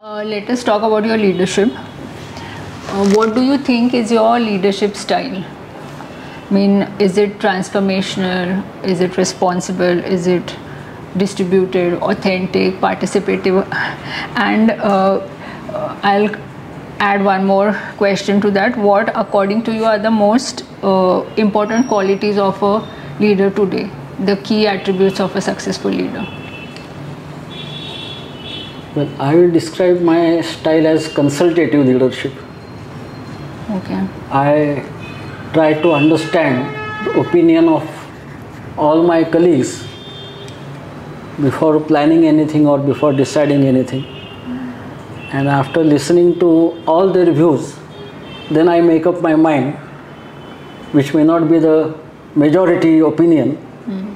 Let us talk about your leadership. What do you think is your leadership style? I mean, is it transformational? Is it responsible? Is it distributed, authentic, participative? And I'll add one more question to that. What, according to you, are the most important qualities of a leader today? The key attributes of a successful leader? Well, I will describe my style as consultative leadership. Okay. I try to understand the opinion of all my colleagues before planning anything or before deciding anything. And after listening to all their views, then I make up my mind, which may not be the majority opinion,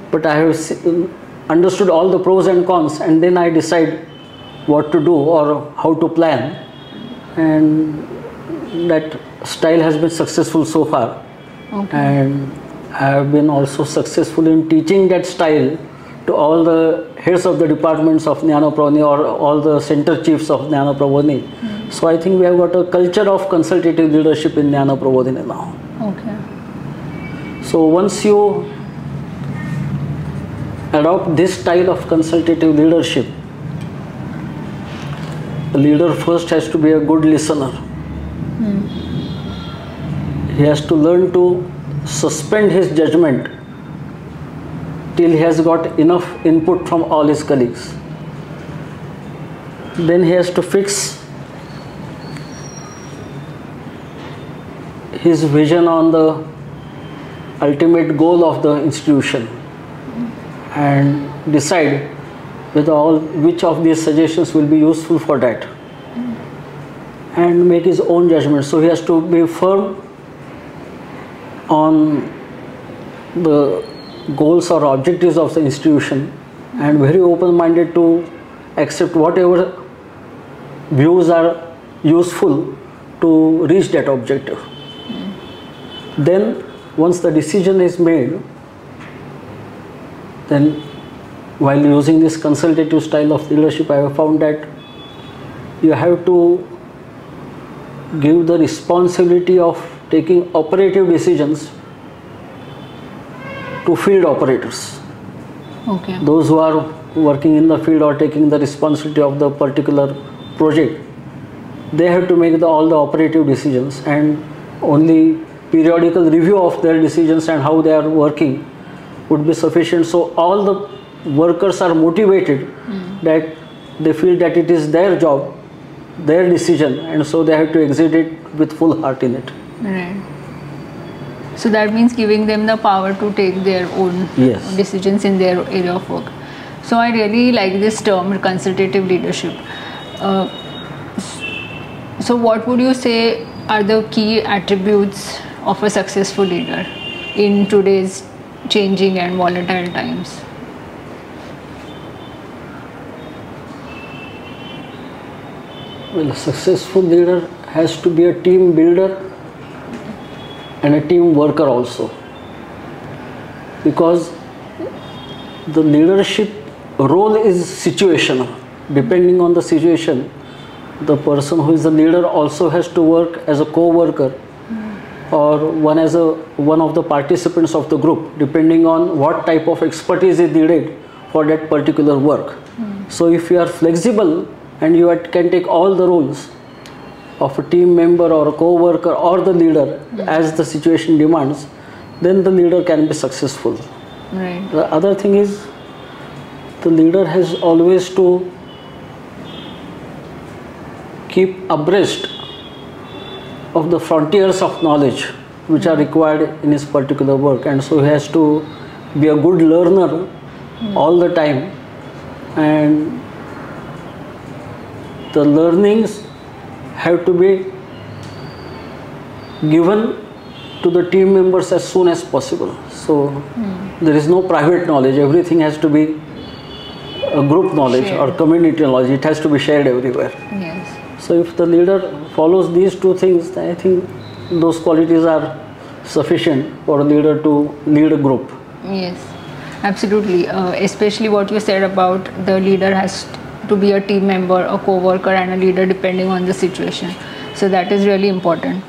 but I have understood all the pros and cons, and then I decide what to do or how to plan. And that style has been successful so far. Okay. And I have been also successful in teaching that style to all the heads of the departments of Jnana Prabodhini or all the center chiefs of Jnana Prabodhini. So I think we have got a culture of consultative leadership in Jnana Prabodhini now. Okay. So once you adopt this style of consultative leadership, the leader first has to be a good listener. He has to learn to suspend his judgment till he has got enough input from all his colleagues. Then he has to fix his vision on the ultimate goal of the institution and decide which of these suggestions will be useful for that, and make his own judgment. So he has to be firm on the goals or objectives of the institution and very open-minded to accept whatever views are useful to reach that objective. Then once the decision is made, then while using this consultative style of leadership, I have found that you have to give the responsibility of taking operative decisions to field operators. Okay. Those who are working in the field or taking the responsibility of the particular project, they have to make all the operative decisions, and only periodical review of their decisions and how they are working would be sufficient. So all the workers are motivated that they feel that it is their job, their decision, and so they have to execute it with full heart in it. Right. So that means giving them the power to take their own decisions in their area of work. So I really like this term, consultative leadership. So what would you say are the key attributes of a successful leader in today's changing and volatile times? Well, a successful leader has to be a team builder and a team worker also, because the leadership role is situational. Depending on the situation, the person who is the leader also has to work as a co-worker or one of the participants of the group, depending on what type of expertise is needed for that particular work. So if you are flexible and you can take all the roles of a team member or a co-worker or the leader as the situation demands, then the leader can be successful. Right. The other thing is, the leader has always to keep abreast of the frontiers of knowledge which are required in his particular work, and so he has to be a good learner all the time, and the learnings have to be given to the team members as soon as possible. So there is no private knowledge, everything has to be a group knowledge or community knowledge, it has to be shared everywhere. Yes. So if the leader follows these two things, I think those qualities are sufficient for a leader to lead a group. Yes, absolutely. Especially what you said about the leader has to be a team member, a co-worker and a leader depending on the situation. So that is really important.